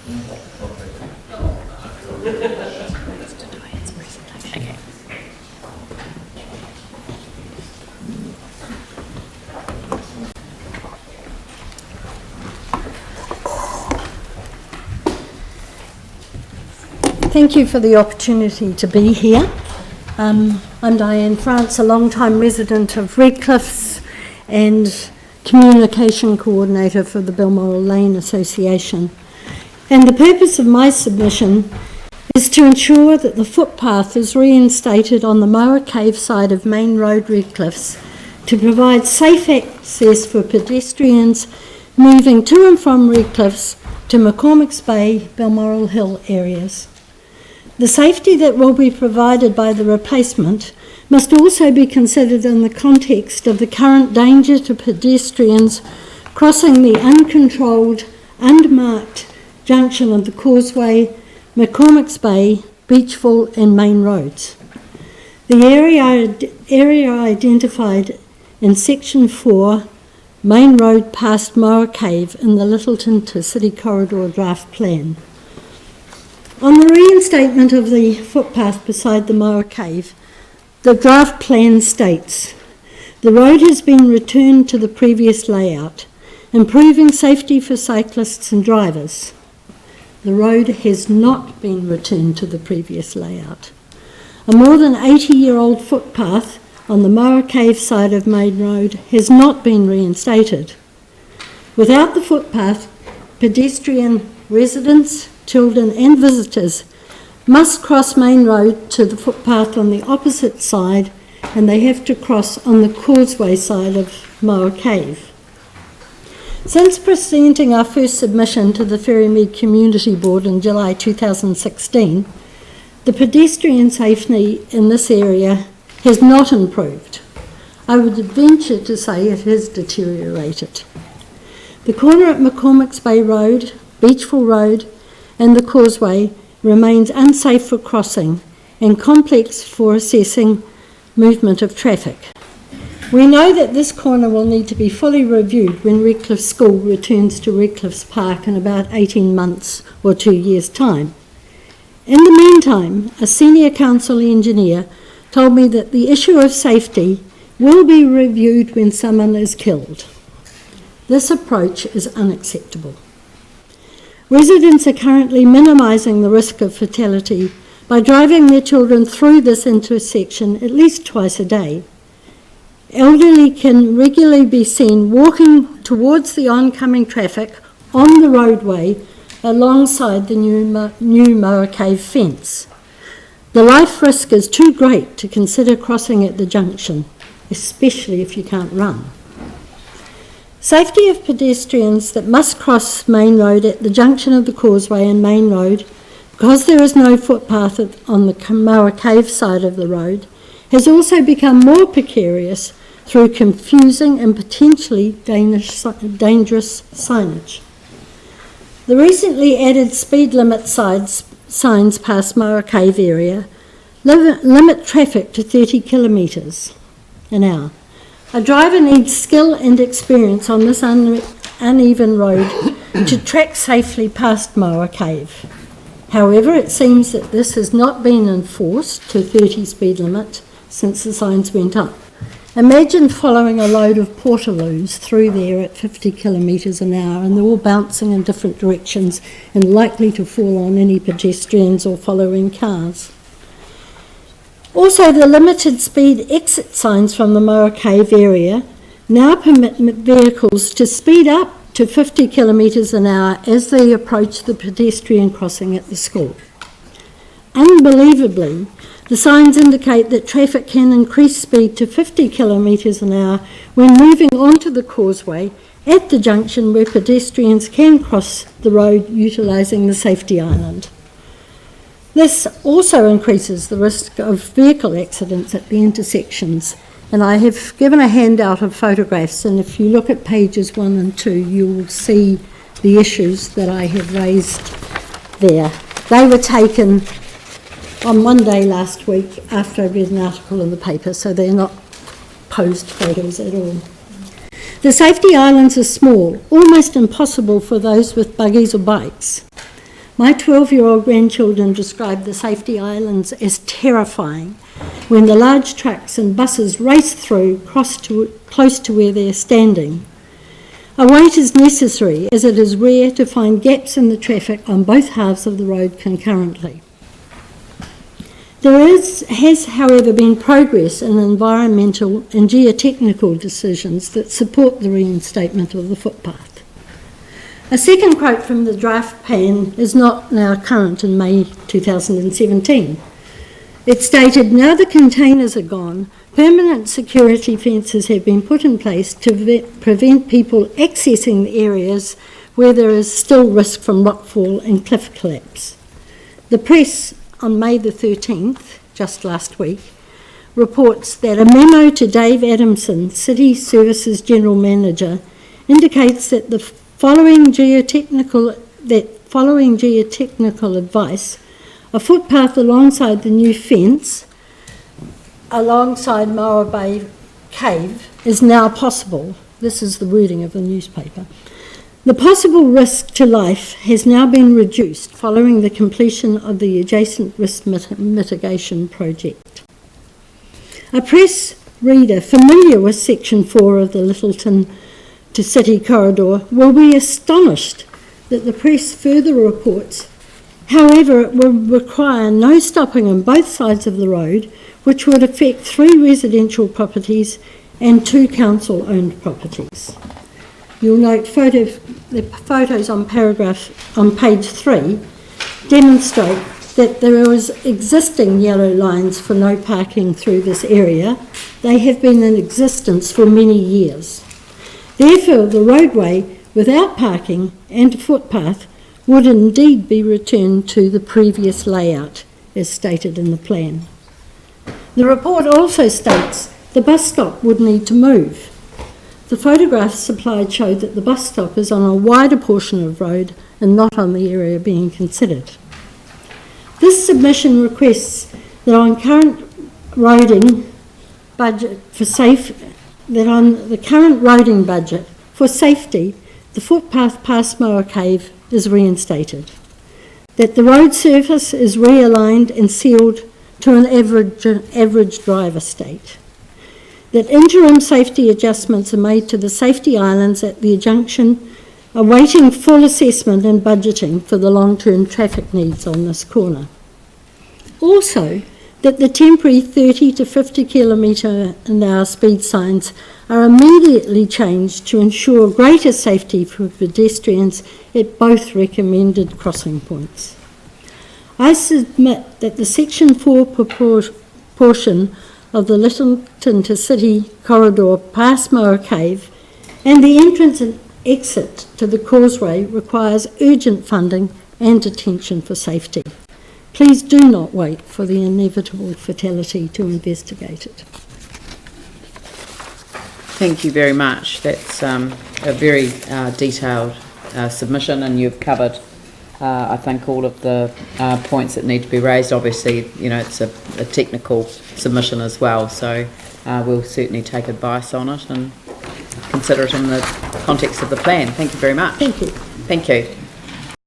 Okay. Thank you for the opportunity to be here. I'm Dianne France, a long-time resident of Redcliffs and Communication Coordinator for the Balmoral Lane Association. And the purpose of my submission is to ensure that the footpath is reinstated on the Moa Cave side of Main Road, Redcliffs, to provide safe access for pedestrians moving to and from Redcliffs to McCormick's Bay, Balmoral Hill areas. The safety that will be provided by the replacement must also be considered in the context of the current danger to pedestrians crossing the uncontrolled, unmarked junction of the Causeway, McCormick's Bay, Beachville and Main Roads. The area identified in Section 4, Main Road past Moa Cave in the Littleton to City Corridor Draft Plan. On the reinstatement of the footpath beside the Moa Cave, the draft plan states, the road has been returned to the previous layout, improving safety for cyclists and drivers. The road has not been returned to the previous layout. A more than 80-year-old footpath on the Moa Cave side of Main Road has not been reinstated. Without the footpath, pedestrian residents, children and visitors must cross Main Road to the footpath on the opposite side, and they have to cross on the Causeway side of Moa Cave. Since presenting our first submission to the Ferrymead Community Board in July 2016, the pedestrian safety in this area has not improved. I would venture to say it has deteriorated. The corner at McCormick's Bay Road, Beachville Road and the Causeway remains unsafe for crossing and complex for assessing movement of traffic. We know that this corner will need to be fully reviewed when Redcliffe School returns to Redcliffe's Park in about 18 months or 2 years' time. In the meantime, a senior council engineer told me that the issue of safety will be reviewed when someone is killed. This approach is unacceptable. Residents are currently minimising the risk of fatality by driving their children through this intersection at least twice a day. Elderly can regularly be seen walking towards the oncoming traffic on the roadway alongside the new Moa Cave fence. The life risk is too great to consider crossing at the junction, especially if you can't run. Safety of pedestrians that must cross Main Road at the junction of the Causeway and Main Road, because there is no footpath on the Moa Cave side of the road, has also become more precarious through confusing and potentially dangerous signage. The recently added speed limit signs past Moa Cave area limit traffic to 30 kilometres an hour. A driver needs skill and experience on this uneven road to track safely past Moa Cave. However, it seems that this has not been enforced to 30 speed limit since the signs went up. Imagine following a load of portaloos through there at 50 kilometres an hour, and they're all bouncing in different directions and likely to fall on any pedestrians or following cars. Also, the limited speed exit signs from the Moa Cave area now permit vehicles to speed up to 50 kilometres an hour as they approach the pedestrian crossing at the school. Unbelievably, the signs indicate that traffic can increase speed to 50 kilometres an hour when moving onto the Causeway at the junction where pedestrians can cross the road utilising the safety island. This also increases the risk of vehicle accidents at the intersections, and I have given a handout of photographs, and if you look at pages 1 and 2 you will see the issues that I have raised there. They were taken on Monday last week after I read an article in the paper, so they're not posed photos at all. The safety islands are small, almost impossible for those with buggies or bikes. My 12-year-old grandchildren describe the safety islands as terrifying when the large trucks and buses race through close to where they're standing. A wait is necessary as it is rare to find gaps in the traffic on both halves of the road concurrently. There has, however, been progress in environmental and geotechnical decisions that support the reinstatement of the footpath. A second quote from the draft plan is not now current in May 2017. It stated, "Now the containers are gone, permanent security fences have been put in place to prevent people accessing the areas where there is still risk from rockfall and cliff collapse." The press on May the 13th, just last week, reports that a memo to Dave Adamson, City Services General Manager, indicates that following geotechnical advice, a footpath alongside the new fence, alongside Moa Bay Cave, is now possible. This is the wording of the newspaper. The possible risk to life has now been reduced following the completion of the adjacent risk mitigation project. A press reader familiar with Section 4 of the Lyttelton to City corridor will be astonished that the press further reports, however, it will require no stopping on both sides of the road, which would affect 3 residential properties and 2 council-owned properties. You'll note the photos on page 3 demonstrate that there is existing yellow lines for no parking through this area. They have been in existence for many years. Therefore, the roadway without parking and a footpath would indeed be returned to the previous layout as stated in the plan. The report also states the bus stop would need to move. The photographs supplied show that the bus stop is on a wider portion of road and not on the area being considered. This submission requests that on the current roading budget for safety, the footpath past Moa Cave is reinstated, that the road surface is realigned and sealed to an average driver state, that interim safety adjustments are made to the safety islands at the junction, awaiting full assessment and budgeting for the long-term traffic needs on this corner. Also, that the temporary 30 to 50 km/h speed signs are immediately changed to ensure greater safety for pedestrians at both recommended crossing points. I submit that the Section 4 portion of the Lyttelton to City corridor past Moa Cave and the entrance and exit to the causeway requires urgent funding and attention for safety. Please do not wait for the inevitable fatality to investigate it. Thank you very much. That's a very detailed submission, and you've covered I think all of the points that need to be raised. Obviously, you know, it's a technical submission as well, so we'll certainly take advice on it and consider it in the context of the plan. Thank you very much. Thank you. Thank you.